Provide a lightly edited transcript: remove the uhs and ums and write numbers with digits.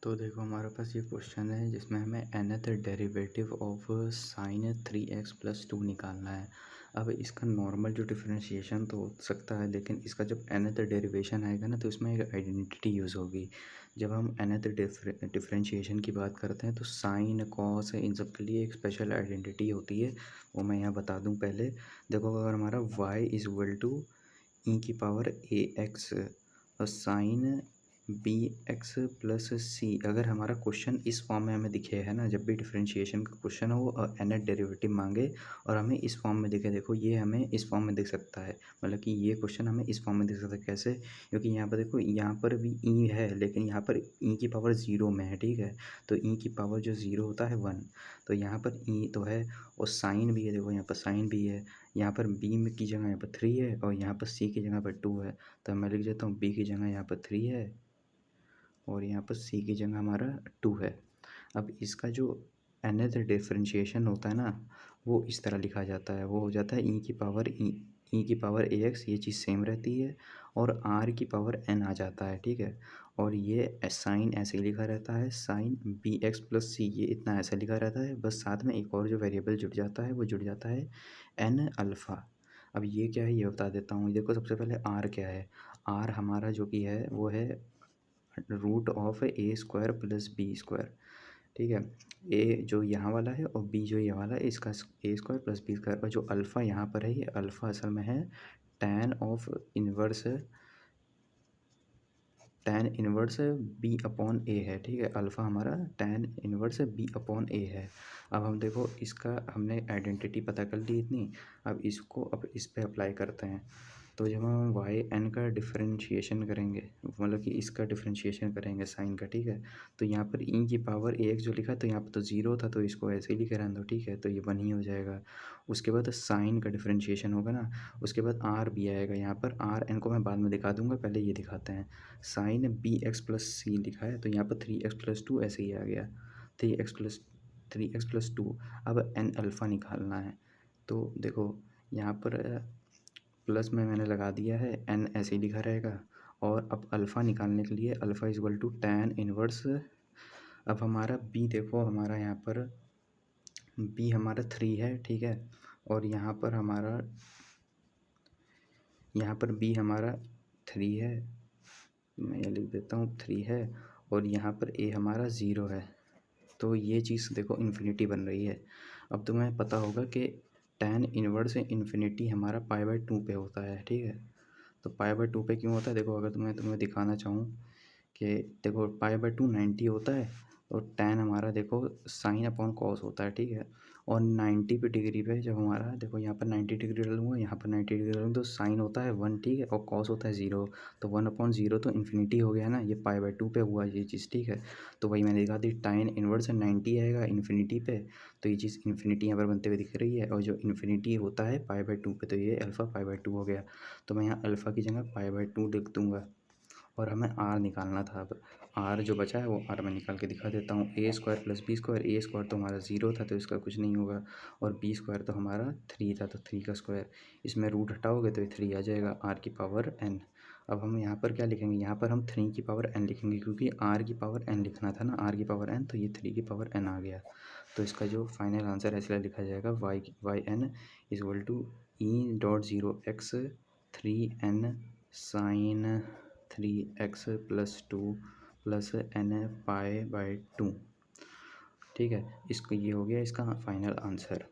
तो देखो हमारे पास ये क्वेश्चन है जिसमें हमें nth derivative of sine 3x+2 निकालना है। अब इसका नॉर्मल जो डिफरेंशिएशन तो हो सकता है, लेकिन इसका जब nth डेरिवेशन आएगा ना तो इसमें एक आइडेंटिटी यूज़ होगी। जब हम nth डिफरेंशिएशन की बात करते हैं तो साइन कॉस इन सब के लिए एक स्पेशल आइडेंटिटी होती है, वो मैं यहाँ बता दूँ पहले। देखो अगर हमारा y इज़ टू ई की पावर ए एक्स और साइन बी एक्स प्लस सी, अगर हमारा क्वेश्चन इस फॉर्म में हमें दिखे है ना, जब भी डिफरेंशिएशन का क्वेश्चन हो वो nth डेरिवेटिव मांगे और हमें इस फॉर्म में दिखे, देखो ये हमें इस फॉर्म में दिख सकता है, मतलब कि ये क्वेश्चन हमें इस फॉर्म में दिख सकता है। कैसे? क्योंकि यहाँ पर देखो, यहाँ पर भी ई है लेकिन यहाँ पर ई की पावर ज़ीरो में है, ठीक है। तो ई की पावर जो ज़ीरो होता है 1, तो यहाँ पर ई तो है और साइन भी है, देखो यहाँ पर साइन भी है। यहाँ पर बी में की जगह यहाँ पर 3 है और यहाँ पर सी की जगह पर 2 है, तो मैं लिख देता हूँ बी की जगह यहाँ पर 3 है और यहाँ पर सी की जगह हमारा 2 है। अब इसका जो nth डिफरेंशिएशन होता है ना, वो इस तरह लिखा जाता है, वो हो जाता है ई की पावर ए एक्स, ये चीज़ सेम रहती है, और आर की पावर एन आ जाता है, ठीक है। और ये साइन ऐसे ही लिखा रहता है, साइन बी एक्स प्लस सी, ये इतना ऐसा लिखा रहता है, बस साथ में एक और जो वेरिएबल जुड़ जाता है वो जुड़ जाता है एन अल्फ़ा। अब ये क्या है ये बता देता हूँ। देखो सबसे पहले आर क्या है, आर हमारा जो कि है वो है root of A square plus B square, ठीक है। ए जो यहाँ वाला है और बी जो ये वाला है, इसका ए स्क्वायर प्लस बी स्क्वायर, और जो अल्फ़ा यहाँ पर है, ये अल्फ़ा असल में है टैन इनवर्स बी अपॉन ए है, ठीक है। अल्फ़ा हमारा टैन इनवर्स बी अपॉन ए है। अब हम देखो इसका हमने आइडेंटिटी पता कर ली इतनी, अब इस पे अप्लाई करते हैं। तो जब हम वाई एन का डिफरेंशिएशन करेंगे, मतलब कि इसका डिफरेंशिएशन करेंगे साइन का, ठीक है। तो यहाँ पर ई की पावर ए एक्स जो लिखा है, तो यहाँ पर तो ज़ीरो था तो इसको ऐसे ही लिखे रहने दो, ठीक है। तो ये 1 ही हो जाएगा। उसके बाद साइन का डिफरेंशिएशन होगा ना, उसके बाद आर भी आएगा। यहाँ पर आर एन को मैं बाद में दिखा दूंगा, पहले ये दिखाते हैं। साइन बी एक्स प्लस सी लिखा है, तो यहाँ पर 3x+2 ऐसे ही आ गया, 3x+2। अब एन अल्फ़ा निकालना है, तो देखो यहाँ पर प्लस में मैंने लगा दिया है, एन ऐसे ही लिखा रहेगा। और अब अल्फ़ा निकालने के लिए alpha is to tan inverse. अब हमारा बी देखो, हमारा यहाँ पर बी हमारा 3 है, ठीक है। और यहाँ पर बी हमारा 3 है, मैं ये लिख देता हूँ 3 है, और यहाँ पर ए हमारा 0 है। तो ये चीज़ देखो इन्फिनिटी बन रही है। अब तुम्हें पता होगा कि टैन इनवर्स इन्फिनिटी हमारा पाई/2 पे होता है, ठीक है। तो पाई/2 पे क्यों होता है, देखो अगर तुम्हें दिखाना चाहूँ कि देखो पाई/2 90 होता है, और टैन हमारा देखो साइन अपॉन कॉस होता है, ठीक है। और 90 पे डिग्री पे जब हमारा देखो यहाँ पर 90 डिग्री डालूंगा, यहाँ पर 90 डिग्री डालूंगा, तो साइन होता है 1, ठीक है, और कॉस होता है 0। तो 1/0 तो इन्फिनिटी हो गया ना, ये पाई/2 पे हुआ ये चीज़, ठीक है। तो वही मैंने दिखा दी, टाइन इनवर्स 90 आएगा इन्फिनिटी पे, तो ये चीज़ इन्फिनिटी यहाँ पर बनते हुए दिख रही है, और जो इन्फिनिटी होता है पाई/2 पे, तो ये अल्फ़ा पाई/2 हो गया। तो मैं यहाँ अल्फ़ा की जगह पाई/2 लिख दूँगा। और हमें आर निकालना था। अब आर जो बचा है वो आर मैं निकाल के दिखा देता हूँ। ए स्क्वायर प्लस बी स्क्वायर, ए स्क्वायर तो हमारा 0 था तो इसका कुछ नहीं होगा, और बी स्क्वायर तो हमारा 3 था, तो 3 का स्क्वायर, इसमें रूट हटाओगे तो ये 3 आ जाएगा, आर की पावर एन। अब हम यहाँ पर क्या लिखेंगे, यहाँ पर हम 3 की पावर एन लिखेंगे, क्योंकि आर की पावर एन लिखना था ना, आर की पावर एन, तो ये 3 की पावर एन आ गया। तो इसका जो फाइनल आंसर है इसलिए लिखा जाएगा Y N is to E.0 x 3n sine 3x+2 plus n pi, ठीक है। इसको ये हो गया इसका फाइनल आंसर।